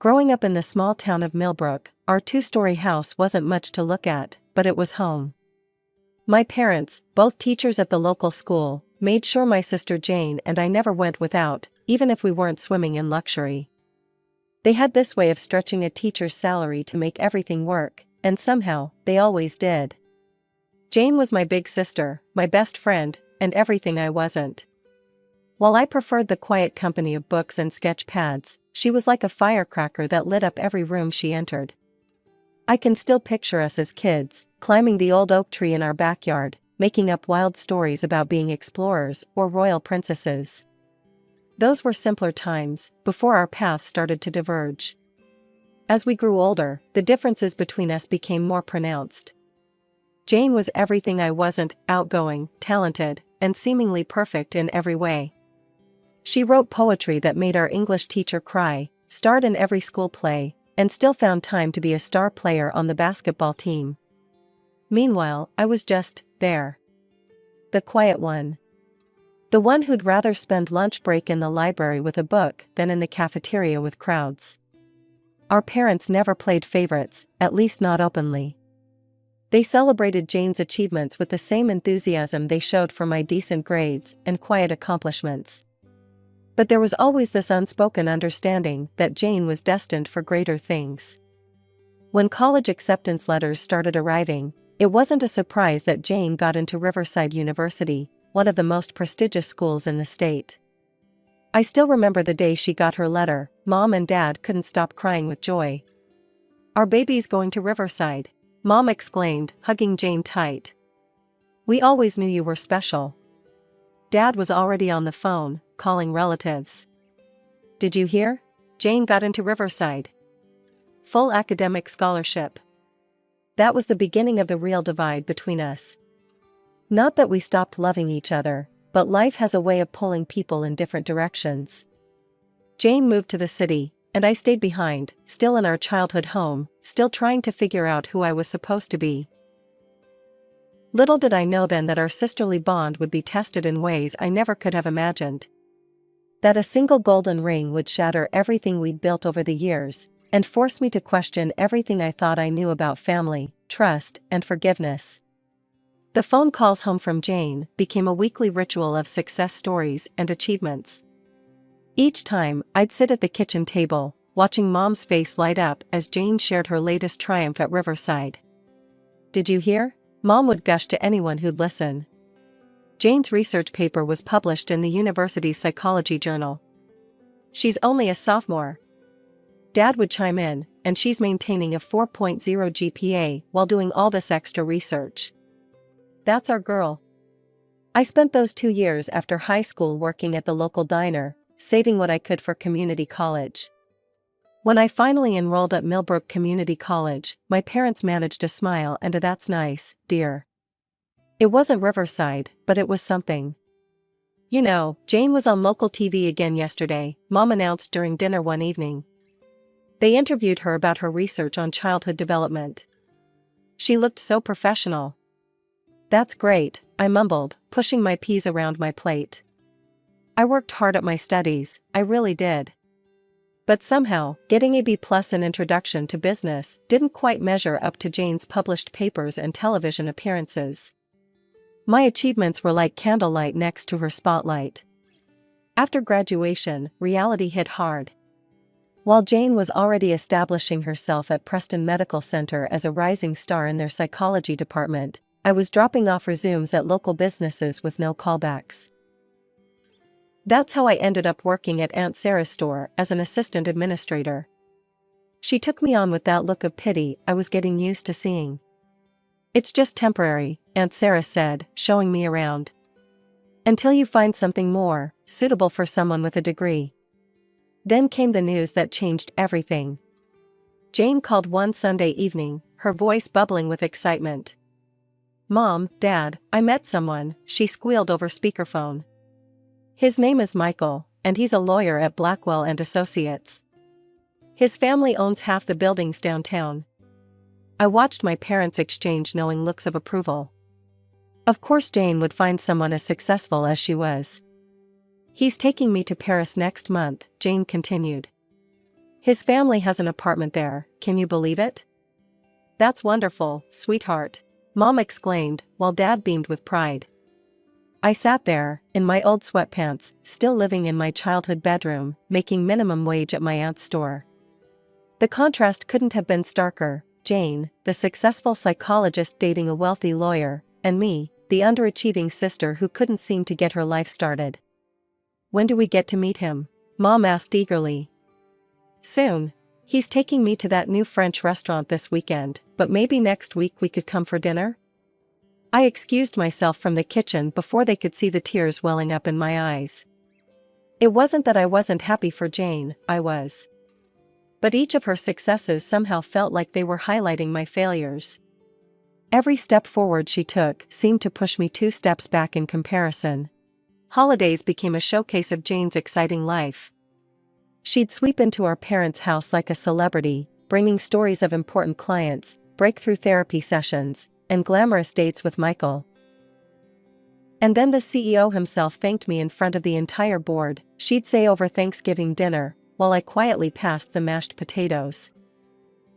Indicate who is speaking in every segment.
Speaker 1: Growing up in the small town of Millbrook, our two-story house wasn't much to look at, but it was home. My parents, both teachers at the local school, made sure my sister Jane and I never went without, even if we weren't swimming in luxury. They had this way of stretching a teacher's salary to make everything work, and somehow, they always did. Jane was my big sister, my best friend, and everything I wasn't. While I preferred the quiet company of books and sketch pads, she was like a firecracker that lit up every room she entered. I can still picture us as kids, climbing the old oak tree in our backyard, making up wild stories about being explorers or royal princesses. Those were simpler times, before our paths started to diverge. As we grew older, the differences between us became more pronounced. Jane was everything I wasn't: outgoing, talented, and seemingly perfect in every way. She wrote poetry that made our English teacher cry, starred in every school play, and still found time to be a star player on the basketball team. Meanwhile, I was just there. The quiet one. The one who'd rather spend lunch break in the library with a book than in the cafeteria with crowds. Our parents never played favorites, at least not openly. They celebrated Jane's achievements with the same enthusiasm they showed for my decent grades and quiet accomplishments. But there was always this unspoken understanding that Jane was destined for greater things. When college acceptance letters started arriving, it wasn't a surprise that Jane got into Riverside University, one of the most prestigious schools in the state. I still remember the day she got her letter. Mom and Dad couldn't stop crying with joy. "Our baby's going to Riverside," Mom exclaimed, hugging Jane tight. "We always knew you were special." Dad was already on the phone, calling relatives. "Did you hear? Jane got into Riverside. Full academic scholarship." That was the beginning of the real divide between us. Not that we stopped loving each other, but life has a way of pulling people in different directions. Jane moved to the city, and I stayed behind, still in our childhood home, still trying to figure out who I was supposed to be. Little did I know then that our sisterly bond would be tested in ways I never could have imagined. That a single golden ring would shatter everything we'd built over the years, and force me to question everything I thought I knew about family, trust, and forgiveness. The phone calls home from Jane became a weekly ritual of success stories and achievements. Each time, I'd sit at the kitchen table, watching Mom's face light up as Jane shared her latest triumph at Riverside. "Did you hear?" Mom would gush to anyone who'd listen. Jane's research paper was published in the university's psychology journal. "She's only a sophomore." Dad would chime in, "And she's maintaining a 4.0 GPA while doing all this extra research. That's our girl." I spent those 2 years after high school working at the local diner, saving what I could for community college. When I finally enrolled at Millbrook Community College, my parents managed a smile and a "That's nice, dear." It wasn't Riverside, but it was something. "You know, Jane was on local TV again yesterday," Mom announced during dinner one evening. They interviewed her about her research on childhood development. She looked so professional. "That's great," I mumbled, pushing my peas around my plate. I worked hard at my studies, I really did. But somehow, getting a B+ in Introduction to Business didn't quite measure up to Jane's published papers and television appearances. My achievements were like candlelight next to her spotlight. After graduation, reality hit hard. While Jane was already establishing herself at Preston Medical Center as a rising star in their psychology department, I was dropping off resumes at local businesses with no callbacks. That's how I ended up working at Aunt Sarah's store as an assistant administrator. She took me on with that look of pity I was getting used to seeing. "It's just temporary," Aunt Sarah said, showing me around. "Until you find something more suitable for someone with a degree." Then came the news that changed everything. Jane called one Sunday evening, her voice bubbling with excitement. "Mom, Dad, I met someone," she squealed over speakerphone. "His name is Michael, and he's a lawyer at Blackwell and Associates. His family owns half the buildings downtown." I watched my parents exchange knowing looks of approval. Of course Jane would find someone as successful as she was. "He's taking me to Paris next month," Jane continued. His family has an apartment there, can you believe it? That's wonderful, sweetheart, Mom exclaimed, while Dad beamed with pride. I sat there, in my old sweatpants, still living in my childhood bedroom, making minimum wage at my aunt's store. The contrast couldn't have been starker: Jane, the successful psychologist dating a wealthy lawyer, and me, the underachieving sister who couldn't seem to get her life started. When do we get to meet him? Mom asked eagerly. Soon. He's taking me to that new French restaurant this weekend, but maybe next week we could come for dinner? I excused myself from the kitchen before they could see the tears welling up in my eyes. It wasn't that I wasn't happy for Jane, I was. But each of her successes somehow felt like they were highlighting my failures. Every step forward she took seemed to push me 2 steps back in comparison. Holidays became a showcase of Jane's exciting life. She'd sweep into our parents' house like a celebrity, bringing stories of important clients, breakthrough therapy sessions, and glamorous dates with Michael. And then the CEO himself thanked me in front of the entire board, she'd say over Thanksgiving dinner, while I quietly passed the mashed potatoes.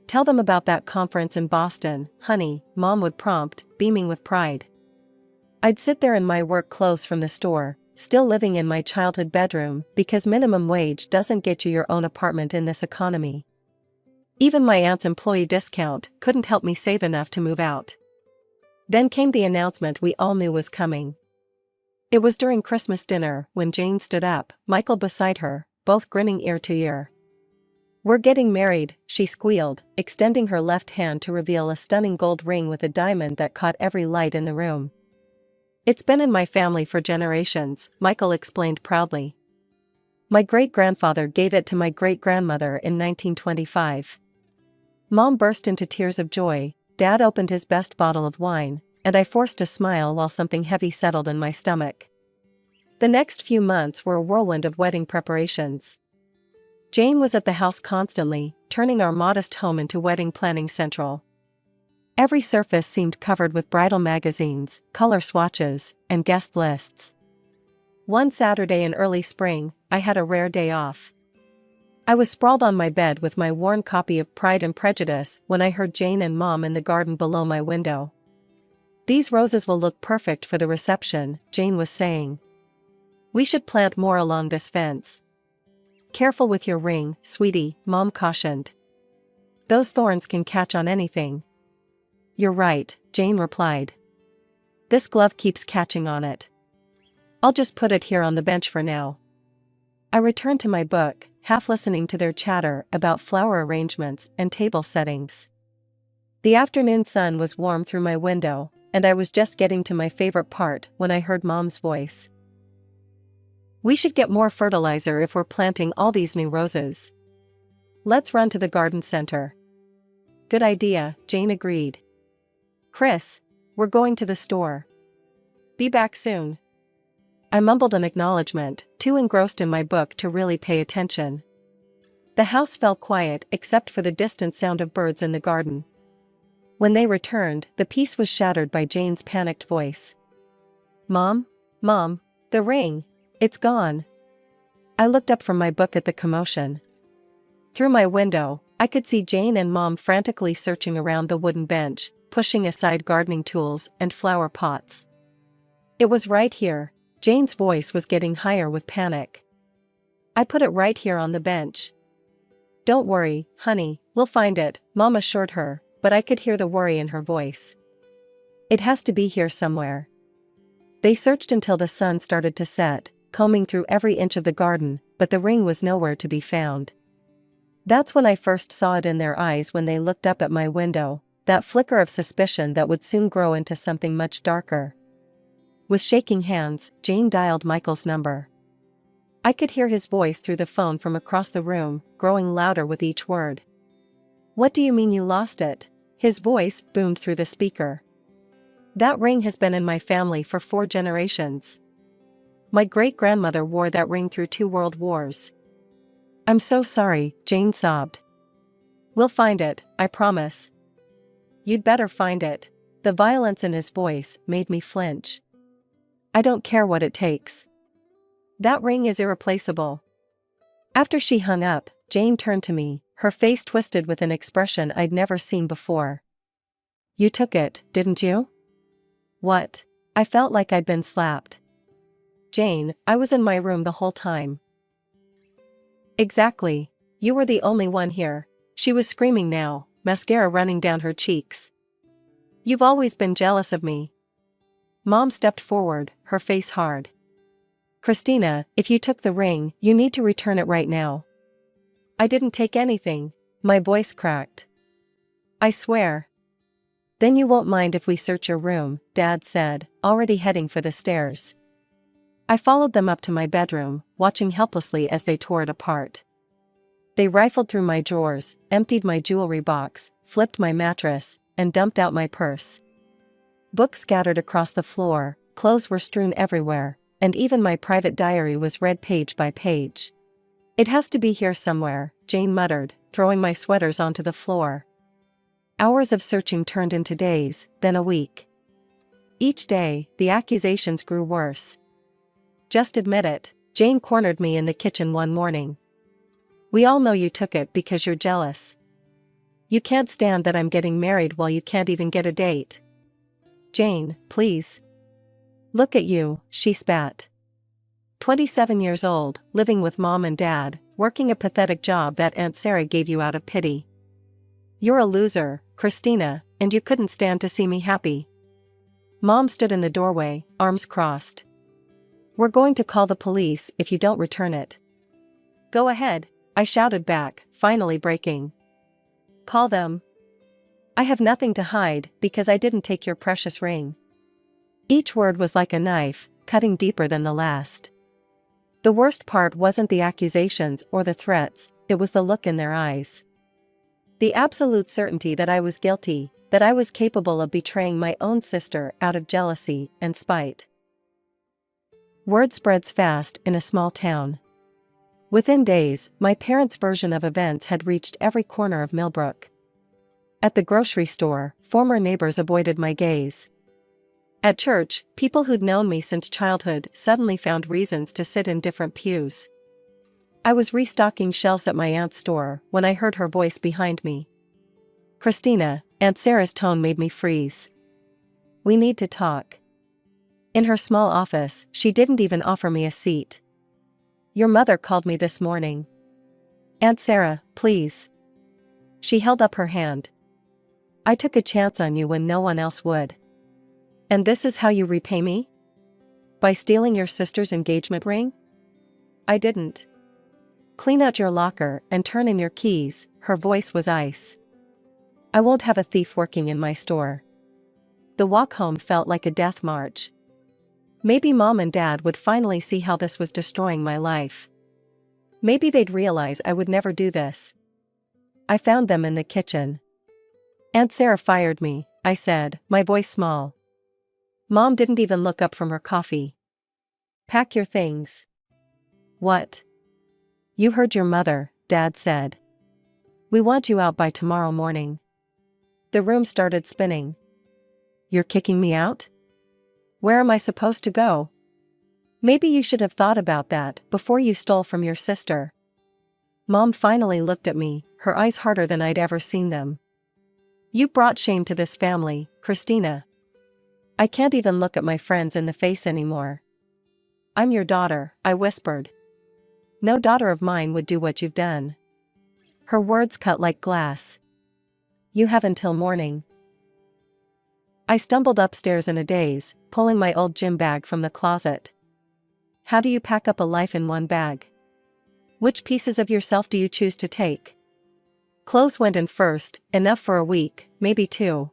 Speaker 1: Tell them about that conference in Boston, honey, Mom would prompt, beaming with pride. I'd sit there in my work clothes from the store, still living in my childhood bedroom, because minimum wage doesn't get you your own apartment in this economy. Even my aunt's employee discount couldn't help me save enough to move out. Then came the announcement we all knew was coming. It was during Christmas dinner when Jane stood up, Michael beside her, both grinning ear to ear. We're getting married, she squealed, extending her left hand to reveal a stunning gold ring with a diamond that caught every light in the room. It's been in my family for generations, Michael explained proudly. My great-grandfather gave it to my great-grandmother in 1925. Mom burst into tears of joy, Dad opened his best bottle of wine, and I forced a smile while something heavy settled in my stomach. The next few months were a whirlwind of wedding preparations. Jane was at the house constantly, turning our modest home into wedding planning central. Every surface seemed covered with bridal magazines, color swatches, and guest lists. One Saturday in early spring, I had a rare day off. I was sprawled on my bed with my worn copy of Pride and Prejudice when I heard Jane and Mom in the garden below my window. These roses will look perfect for the reception, Jane was saying. We should plant more along this fence. Careful with your ring, sweetie, Mom cautioned. Those thorns can catch on anything. You're right, Jane replied. This glove keeps catching on it. I'll just put it here on the bench for now. I returned to my book, half listening to their chatter about flower arrangements and table settings. The afternoon sun was warm through my window, and I was just getting to my favorite part when I heard Mom's voice. We should get more fertilizer if we're planting all these new roses. Let's run to the garden center. Good idea, Jane agreed. Chris, we're going to the store. Be back soon. I mumbled an acknowledgement, too engrossed in my book to really pay attention. The house fell quiet except for the distant sound of birds in the garden. When they returned, the peace was shattered by Jane's panicked voice. Mom, the ring. It's gone. I looked up from my book at the commotion. Through my window, I could see Jane and Mom frantically searching around the wooden bench, pushing aside gardening tools and flower pots. It was right here. Jane's voice was getting higher with panic. I put it right here on the bench. Don't worry, honey, we'll find it, Mom assured her, but I could hear the worry in her voice. It has to be here somewhere. They searched until the sun started to set, combing through every inch of the garden, but the ring was nowhere to be found. That's when I first saw it in their eyes when they looked up at my window, that flicker of suspicion that would soon grow into something much darker. With shaking hands, Jane dialed Michael's number. I could hear his voice through the phone from across the room, growing louder with each word. What do you mean you lost it? His voice boomed through the speaker. That ring has been in my family for 4 generations. My great-grandmother wore that ring through 2 world wars. I'm so sorry, Jane sobbed. We'll find it, I promise. You'd better find it. The violence in his voice made me flinch. I don't care what it takes. That ring is irreplaceable. After she hung up, Jane turned to me, her face twisted with an expression I'd never seen before. You took it, didn't you? What? I felt like I'd been slapped. Jane, I was in my room the whole time. Exactly. You were the only one here. She was screaming now, mascara running down her cheeks. You've always been jealous of me. Mom stepped forward, her face hard. Christina, if you took the ring, you need to return it right now. I didn't take anything. My voice cracked. I swear. Then you won't mind if we search your room, Dad said, already heading for the stairs. I followed them up to my bedroom, watching helplessly as they tore it apart. They rifled through my drawers, emptied my jewelry box, flipped my mattress, and dumped out my purse. Books scattered across the floor, clothes were strewn everywhere, and even my private diary was read page by page. It has to be here somewhere, Jane muttered, throwing my sweaters onto the floor. Hours of searching turned into days, then a week. Each day, the accusations grew worse. Just admit it, Jane cornered me in the kitchen one morning. We all know you took it because you're jealous. You can't stand that I'm getting married while you can't even get a date. Jane, please. Look at you, she spat. 27 years old, living with Mom and Dad, working a pathetic job that Aunt Sarah gave you out of pity. You're a loser, Christina, and you couldn't stand to see me happy. Mom stood in the doorway, arms crossed. We're going to call the police if you don't return it. Go ahead, I shouted back, finally breaking. Call them. I have nothing to hide because I didn't take your precious ring. Each word was like a knife, cutting deeper than the last. The worst part wasn't the accusations or the threats, it was the look in their eyes. The absolute certainty that I was guilty, that I was capable of betraying my own sister out of jealousy and spite. Word spreads fast in a small town. Within days, my parents' version of events had reached every corner of Millbrook. At the grocery store, former neighbors avoided my gaze. At church, people who'd known me since childhood suddenly found reasons to sit in different pews. I was restocking shelves at my aunt's store when I heard her voice behind me. Christina, Aunt Sarah's tone made me freeze. We need to talk. In her small office, she didn't even offer me a seat. Your mother called me this morning. Aunt Sarah, please. She held up her hand. I took a chance on you when no one else would. And this is how you repay me? By stealing your sister's engagement ring? I didn't. Clean out your locker and turn in your keys, her voice was ice. I won't have a thief working in my store. The walk home felt like a death march. Maybe Mom and Dad would finally see how this was destroying my life. Maybe they'd realize I would never do this. I found them in the kitchen. Aunt Sarah fired me, I said, my voice small. Mom didn't even look up from her coffee. Pack your things. What? You heard your mother, Dad said. We want you out by tomorrow morning. The room started spinning. You're kicking me out? Where am I supposed to go? Maybe you should have thought about that before you stole from your sister. Mom finally looked at me, her eyes harder than I'd ever seen them. You brought shame to this family, Christina. I can't even look at my friends in the face anymore. I'm your daughter, I whispered. No daughter of mine would do what you've done. Her words cut like glass. You have until morning. I stumbled upstairs in a daze, pulling my old gym bag from the closet. How do you pack up a life in one bag? Which pieces of yourself do you choose to take? Clothes went in first, enough for a week, maybe two.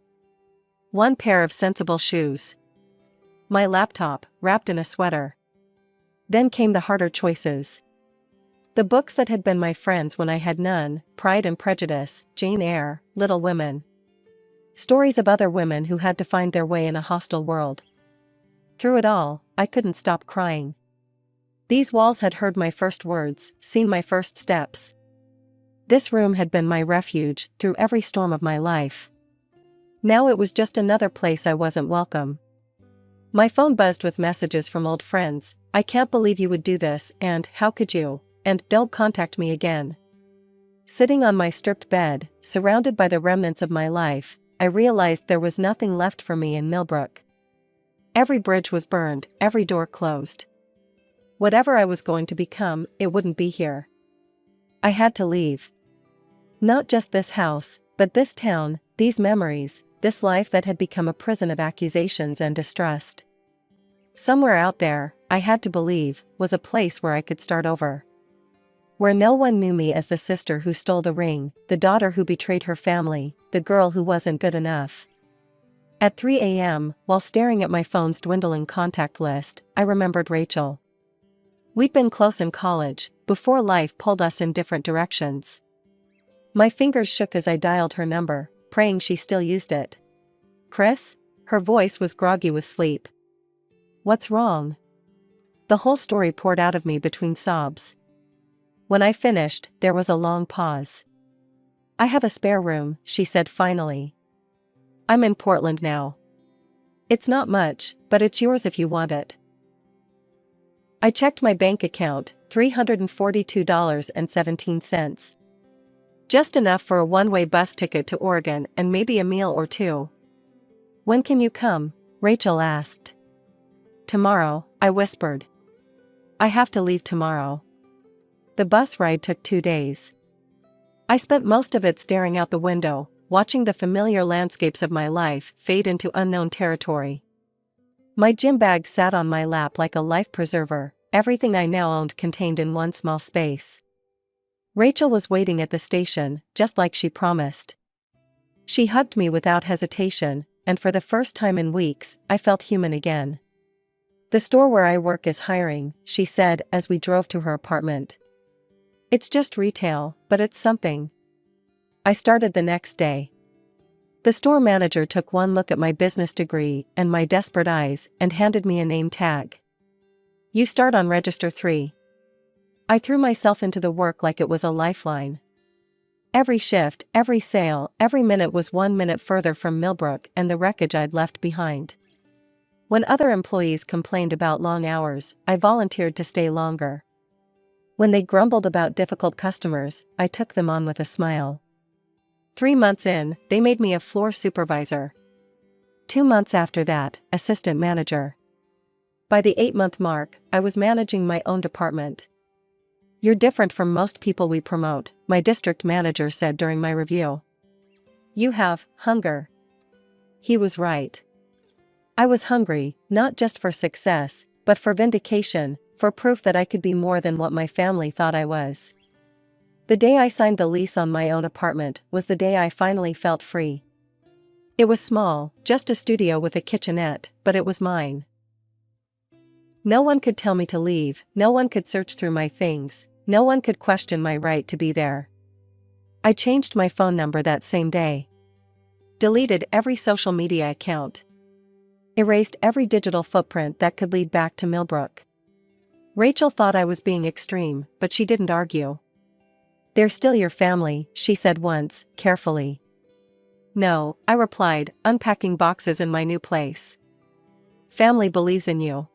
Speaker 1: One pair of sensible shoes. My laptop, wrapped in a sweater. Then came the harder choices. The books that had been my friends when I had none, Pride and Prejudice, Jane Eyre, Little Women. Stories of other women who had to find their way in a hostile world. Through it all, I couldn't stop crying. These walls had heard my first words, seen my first steps. This room had been my refuge through every storm of my life. Now it was just another place I wasn't welcome. My phone buzzed with messages from old friends. I can't believe you would do this, and how could you? And don't contact me again. Sitting on my stripped bed, surrounded by the remnants of my life, I realized there was nothing left for me in Millbrook. Every bridge was burned, every door closed. Whatever I was going to become, it wouldn't be here. I had to leave. Not just this house, but this town, these memories, this life that had become a prison of accusations and distrust. Somewhere out there, I had to believe, was a place where I could start over. Where no one knew me as the sister who stole the ring, the daughter who betrayed her family, the girl who wasn't good enough. At 3 a.m., while staring at my phone's dwindling contact list, I remembered Rachel. We'd been close in college, before life pulled us in different directions. My fingers shook as I dialed her number, praying she still used it. "Chris?" Her voice was groggy with sleep. "What's wrong?" The whole story poured out of me between sobs. When I finished, there was a long pause. "I have a spare room," she said finally. "I'm in Portland now. It's not much, but it's yours if you want it." I checked my bank account, $342.17. Just enough for a one-way bus ticket to Oregon and maybe a meal or two. "When can you come?" Rachel asked. "Tomorrow," I whispered. "I have to leave tomorrow." The bus ride took 2 days. I spent most of it staring out the window, watching the familiar landscapes of my life fade into unknown territory. My gym bag sat on my lap like a life preserver, everything I now owned contained in one small space. Rachel was waiting at the station, just like she promised. She hugged me without hesitation, and for the first time in weeks, I felt human again. "The store where I work is hiring," she said as we drove to her apartment. "It's just retail, but it's something." I started the next day. The store manager took one look at my business degree and my desperate eyes and handed me a name tag. "You start on Register 3. I threw myself into the work like it was a lifeline. Every shift, every sale, every minute was 1 minute further from Millbrook and the wreckage I'd left behind. When other employees complained about long hours, I volunteered to stay longer. When they grumbled about difficult customers, I took them on with a smile. 3 months in, they made me a floor supervisor. 2 months after that, assistant manager. By the 8-month mark, I was managing my own department. "You're different from most people we promote," my district manager said during my review. "You have hunger." He was right. I was hungry, not just for success, but for vindication, for proof that I could be more than what my family thought I was. The day I signed the lease on my own apartment was the day I finally felt free. It was small, just a studio with a kitchenette, but it was mine. No one could tell me to leave, no one could search through my things, no one could question my right to be there. I changed my phone number that same day. Deleted every social media account. Erased every digital footprint that could lead back to Millbrook. Rachel thought I was being extreme, but she didn't argue. "They're still your family," she said once, carefully. "No," I replied, unpacking boxes in my new place. "Family believes in you.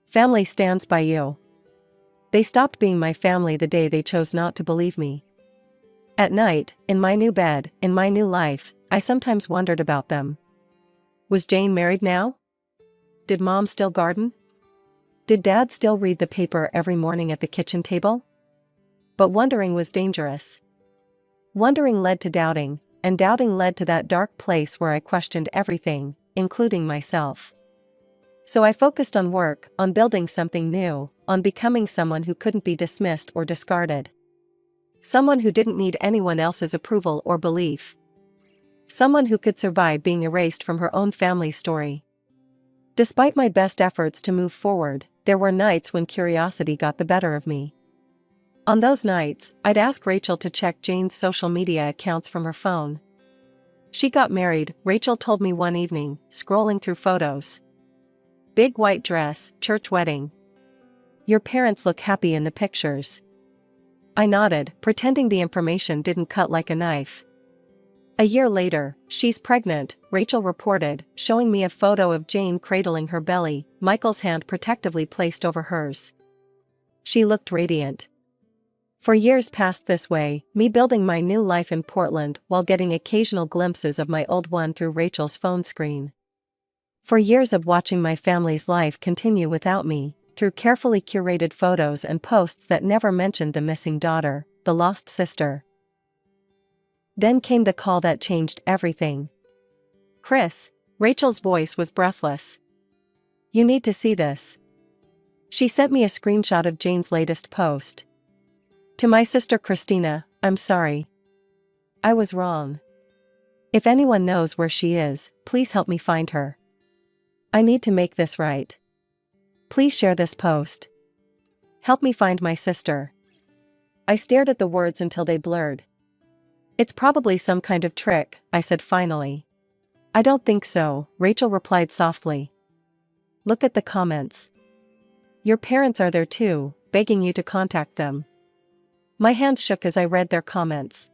Speaker 1: Family stands by you." They stopped being my family the day they chose not to believe me. At night, in my new bed, in my new life, I sometimes wondered about them. Was Jane married now? Did Mom still garden? Did Dad still read the paper every morning at the kitchen table? But wondering was dangerous. Wondering led to doubting, and doubting led to that dark place where I questioned everything, including myself. So I focused on work, on building something new, on becoming someone who couldn't be dismissed or discarded. Someone who didn't need anyone else's approval or belief. Someone who could survive being erased from her own family's story. Despite my best efforts to move forward, there were nights when curiosity got the better of me. On those nights, I'd ask Rachel to check Jane's social media accounts from her phone. "She got married," Rachel told me one evening, scrolling through photos. "Big white dress, church wedding. Your parents look happy in the pictures." I nodded, pretending the information didn't cut like a knife. A year later, "She's pregnant," Rachel reported, showing me a photo of Jane cradling her belly, Michael's hand protectively placed over hers. She looked radiant. For years passed this way, me building my new life in Portland while getting occasional glimpses of my old one through Rachel's phone screen. For years of watching my family's life continue without me, through carefully curated photos and posts that never mentioned the missing daughter, the lost sister. Then came the call that changed everything. "Chris." Rachel's voice was breathless. "You need to see this." She sent me a screenshot of Jane's latest post. "To my sister Christina, I'm sorry. I was wrong. If anyone knows where she is, please help me find her. I need to make this right. Please share this post. Help me find my sister." I stared at the words until they blurred. "It's probably some kind of trick," I said finally. "I don't think so," Rachel replied softly. "Look at the comments. Your parents are there too, begging you to contact them." My hands shook as I read their comments.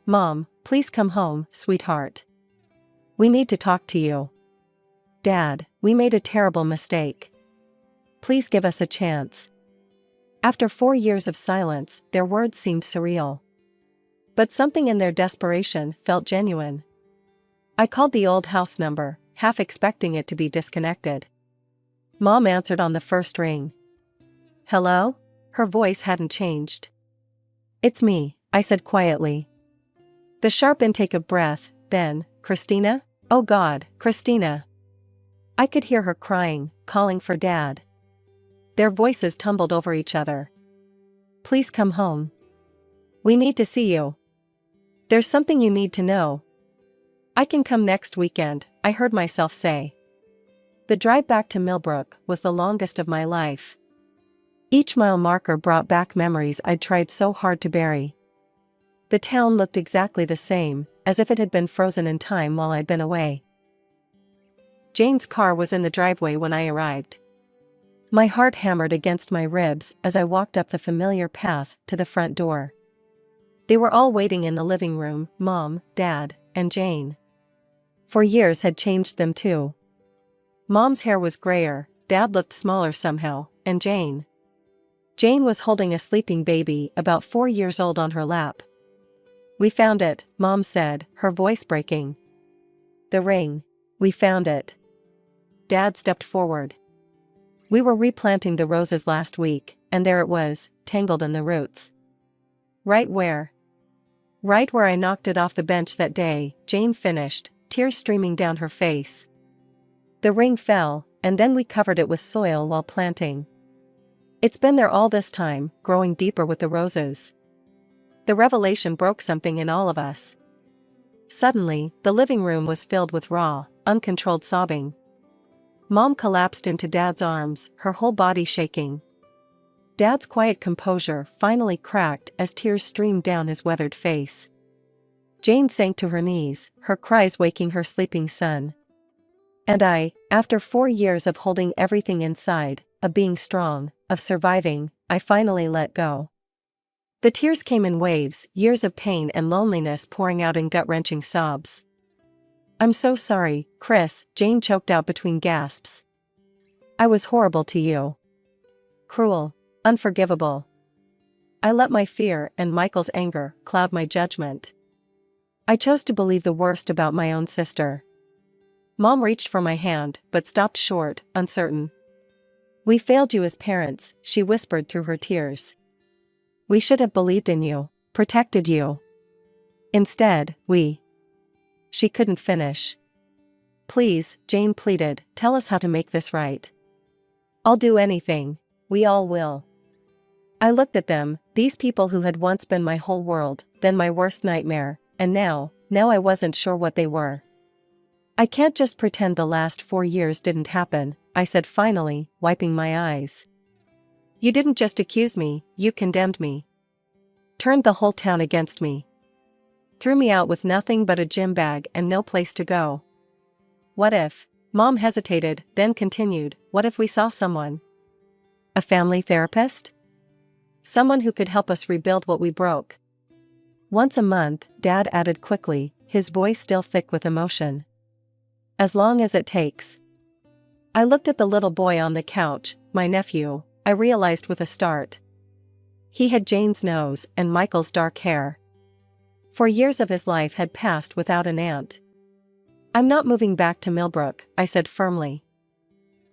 Speaker 1: "Mom, please come home, sweetheart. We need to talk to you. Dad, we made a terrible mistake. Please give us a chance." After 4 years of silence, their words seemed surreal. But something in their desperation felt genuine. I called the old house number, half expecting it to be disconnected. Mom answered on the first ring. "Hello?" Her voice hadn't changed. "It's me," I said quietly. The sharp intake of breath, then, "Christina? Oh God, Christina." I could hear her crying, calling for Dad. Their voices tumbled over each other. "Please come home. We need to see you. There's something you need to know." "I can come next weekend," I heard myself say. The drive back to Millbrook was the longest of my life. Each mile marker brought back memories I'd tried so hard to bury. The town looked exactly the same, as if it had been frozen in time while I'd been away. Jane's car was in the driveway when I arrived. My heart hammered against my ribs as I walked up the familiar path to the front door. They were all waiting in the living room, Mom, Dad, and Jane. 4 years had changed them too. Mom's hair was grayer, Dad looked smaller somehow, and Jane was holding a sleeping baby about 4 years old on her lap. "We found it," Mom said, her voice breaking. "The ring. We found it." Dad stepped forward. "We were replanting the roses last week, and there it was, tangled in the roots." "Right where?" "Right where I knocked it off the bench that day," Jane finished, tears streaming down her face. "The ring fell, and then we covered it with soil while planting. It's been there all this time, growing deeper with the roses." The revelation broke something in all of us. Suddenly, the living room was filled with raw, uncontrolled sobbing. Mom collapsed into Dad's arms, her whole body shaking. Dad's quiet composure finally cracked as tears streamed down his weathered face. Jane sank to her knees, her cries waking her sleeping son. And I, after 4 years of holding everything inside, of being strong, of surviving, I finally let go. The tears came in waves, years of pain and loneliness pouring out in gut-wrenching sobs. "I'm so sorry, Chris," Jane choked out between gasps. "I was horrible to you. Cruel. Unforgivable. I let my fear and Michael's anger cloud my judgment. I chose to believe the worst about my own sister." Mom reached for my hand, but stopped short, uncertain. "We failed you as parents," she whispered through her tears. "We should have believed in you, protected you. Instead, She couldn't finish. "Please," Jane pleaded, "tell us how to make this right. I'll do anything. We all will." I looked at them, these people who had once been my whole world, then my worst nightmare, and now I wasn't sure what they were. "I can't just pretend the last 4 years didn't happen," I said finally, wiping my eyes. "You didn't just accuse me, you condemned me. Turned the whole town against me. Threw me out with nothing but a gym bag and no place to go. What if?" Mom hesitated, then continued, "What if we saw someone? A family therapist? Someone who could help us rebuild what we broke." "Once a month," Dad added quickly, his voice still thick with emotion. "As long as it takes." I looked at the little boy on the couch, my nephew, I realized with a start. He had Jane's nose and Michael's dark hair. 4 years of his life had passed without an aunt. "I'm not moving back to Millbrook," I said firmly.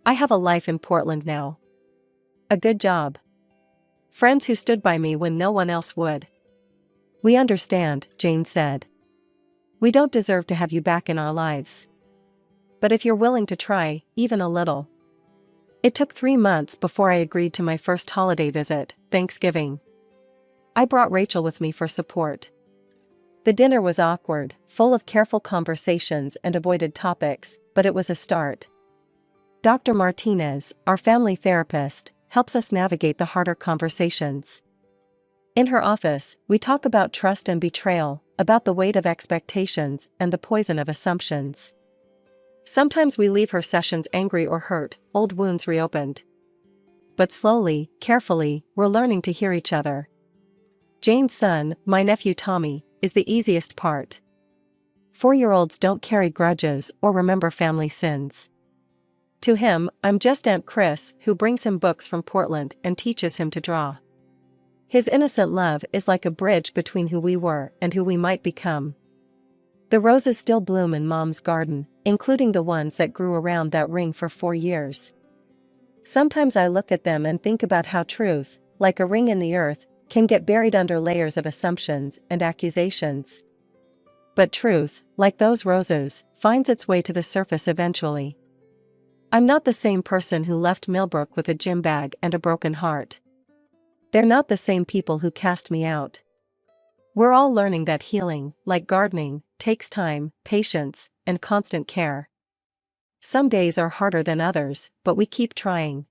Speaker 1: "I have a life in Portland now. A good job. Friends who stood by me when no one else would." "We understand," Jane said. "We don't deserve to have you back in our lives. But if you're willing to try, even a little." It took 3 months before I agreed to my first holiday visit, Thanksgiving. I brought Rachel with me for support. The dinner was awkward, full of careful conversations and avoided topics, but it was a start. Dr. Martinez, our family therapist, helps us navigate the harder conversations. In her office, we talk about trust and betrayal, about the weight of expectations and the poison of assumptions. Sometimes we leave her sessions angry or hurt, old wounds reopened. But slowly, carefully, we're learning to hear each other. Jane's son, my nephew Tommy, is the easiest part. 4-year-olds don't carry grudges or remember family sins. To him, I'm just Aunt Chris who brings him books from Portland and teaches him to draw. His innocent love is like a bridge between who we were and who we might become. The roses still bloom in Mom's garden, including the ones that grew around that ring for 4 years. Sometimes I look at them and think about how truth, like a ring in the earth, can get buried under layers of assumptions and accusations. But truth, like those roses, finds its way to the surface eventually. I'm not the same person who left Millbrook with a gym bag and a broken heart. They're not the same people who cast me out. We're all learning that healing, like gardening, takes time, patience, and constant care. Some days are harder than others, but we keep trying.